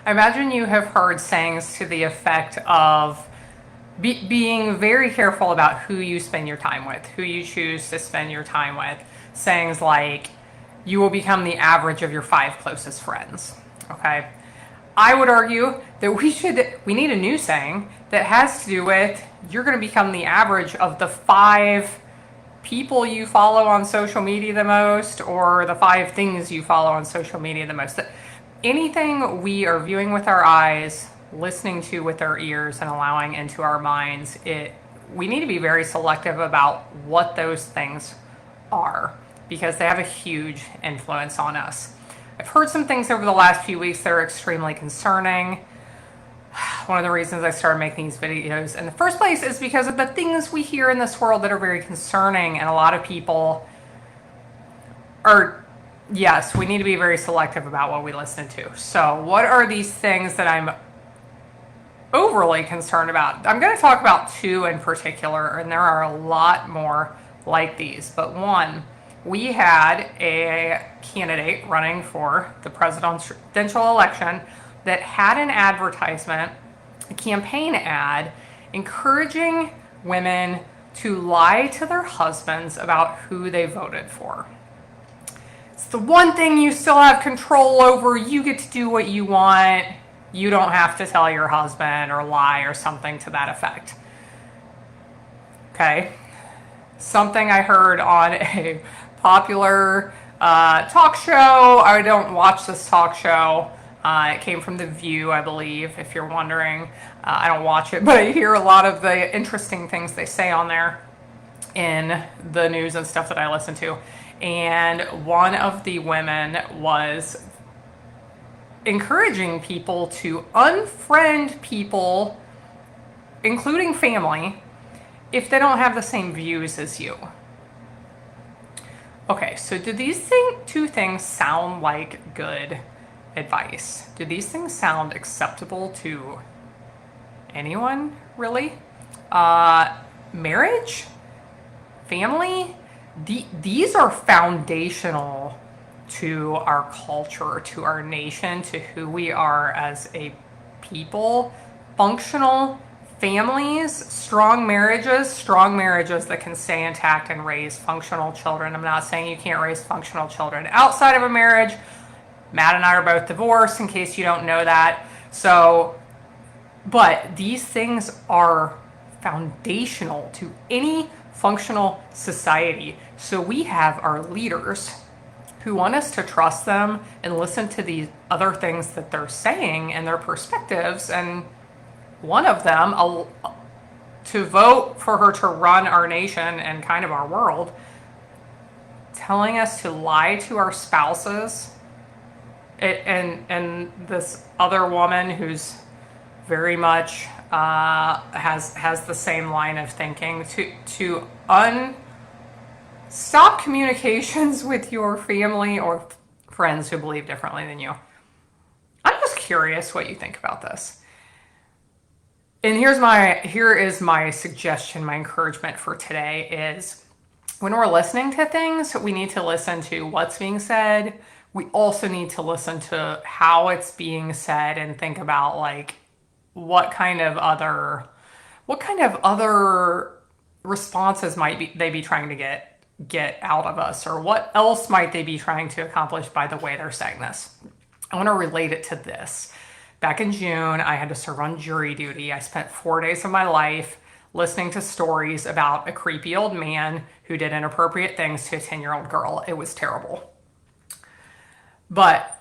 I imagine you have heard sayings to the effect of being very careful about who you spend your time with, who you choose to spend your time with. Sayings like, you will become the average of your 5 closest friends. Okay? I would argue that we need a new saying that has to do with, you're going to become the average of the 5 people you follow on social media the most, or the 5 things you follow on social media the most. Anything we are viewing with our eyes, listening to with our ears, and allowing into our minds, we need to be very selective about what those things are, because they have a huge influence on us. I've heard some things over the last few weeks that are extremely concerning. One of the reasons I started making these videos in the first place is because of the things we hear in this world that are very concerning, and a lot of people are, yes, we need to be very selective about what we listen to. So what are these things that I'm overly concerned about? I'm going to talk about 2 in particular, and there are a lot more like these. But one, we had a candidate running for the presidential election that had an advertisement, a campaign ad, encouraging women to lie to their husbands about who they voted for. It's the one thing you still have control over. You get to do what you want. You don't have to tell your husband or lie or something to that effect. Okay? Something I heard on a popular talk show. I don't watch this talk show. It came from The View, I believe, if you're wondering. I don't watch it, but I hear a lot of the interesting things they say on there in the news and stuff that I listen to. And one of the women was encouraging people to unfriend people, including family, if they don't have the same views as you. Okay, so do these 2 things sound like good advice? Do these things sound acceptable to anyone, really? Marriage? Family? These are foundational to our culture, to our nation, to who we are as a people. Functional families, strong marriages that can stay intact and raise functional children. I'm not saying you can't raise functional children outside of a marriage. Matt and I are both divorced, in case you don't know that. So, but these things are foundational to any functional society. So we have our leaders who want us to trust them and listen to the other things that they're saying and their perspectives. And one of them, to vote for her to run our nation and kind of our world, telling us to lie to our spouses. And this other woman who's very much has the same line of thinking, to stop communications with your family or friends who believe differently than you. I'm just curious what you think about this. And here is my suggestion, my encouragement for today is, when we're listening to things, we need to listen to what's being said. We also need to listen to how it's being said and think about, like, what kind of other responses might they be trying to get out of us, or what else might they be trying to accomplish by the way they're saying this. I want to relate it to this. Back in June, I had to serve on jury duty. I spent 4 days of my life listening to stories about a creepy old man who did inappropriate things to a 10-year-old girl. It was terrible. But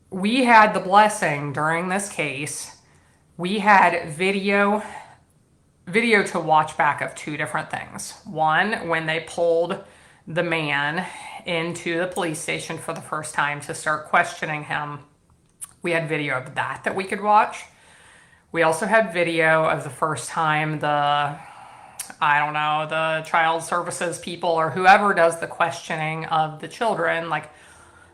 we had the blessing during this case. We had video to watch back of 2 different things. One, when they pulled the man into the police station for the first time to start questioning him. We had video of that we could watch. We also had video of the first time the child services people or whoever does the questioning of the children, like,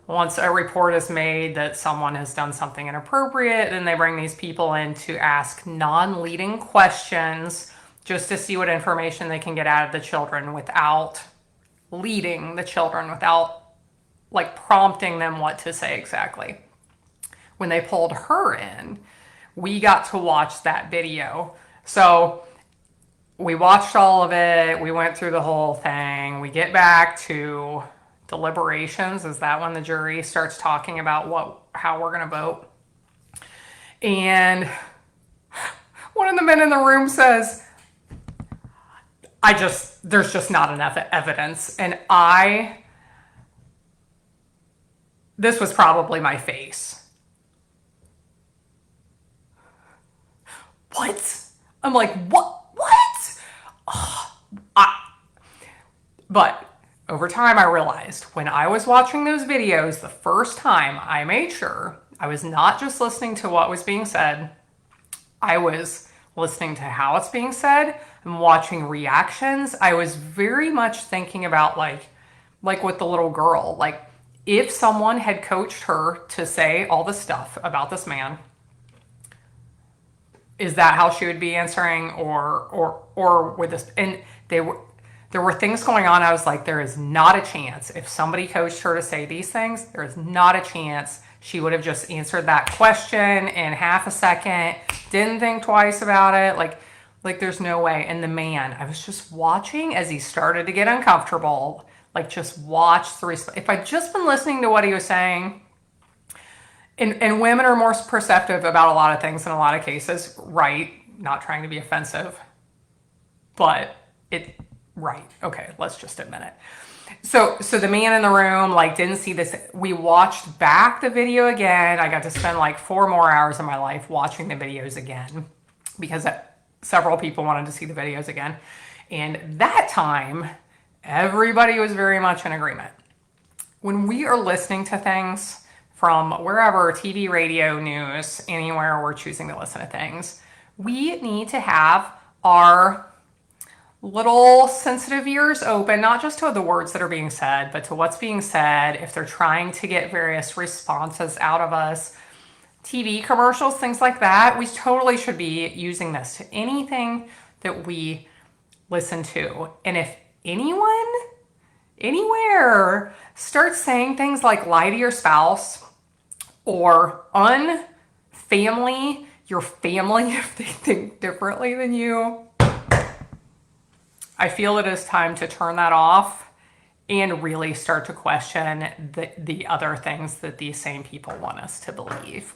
once a report is made that someone has done something inappropriate, then they bring these people in to ask non-leading questions just to see what information they can get out of the children without leading the children, without, like, prompting them what to say exactly. when they pulled her in, we got to watch that video. So we watched all of it. We went through the whole thing. We get back to deliberations. Is that when the jury starts talking about how we're going to vote? And one of the men in the room says, there's just not enough evidence. And this was probably my face. What? I'm like, what? But over time, I realized when I was watching those videos the first time, I made sure I was not just listening to what was being said. I was listening to how it's being said and watching reactions. I was very much thinking about like with the little girl, like if someone had coached her to say all this stuff about this man, is that how she would be answering, or with this? And there were things going on. I was like, there is not a chance if somebody coached her to say these things, there is not a chance she would have just answered that question in half a second, didn't think twice about it. Like there's no way. And the man, I was just watching as he started to get uncomfortable, like just watch the response. If I'd just been listening to what he was saying, and women are more perceptive about a lot of things in a lot of cases, right? Not trying to be offensive, but right. Okay, let's just admit it. So the man in the room didn't see this. We watched back the video again. I got to spend 4 more hours of my life watching the videos again because several people wanted to see the videos again. And that time, everybody was very much in agreement. When we are listening to things from wherever, TV, radio, news, anywhere we're choosing to listen to things, we need to have our little sensitive ears open, not just to the words that are being said, but to what's being said. If they're trying to get various responses out of us, TV commercials, things like that, we totally should be using this to anything that we listen to. And if anyone, anywhere, starts saying things like lie to your spouse or unfamily your family if they think differently than you, I feel it is time to turn that off and really start to question the other things that these same people want us to believe.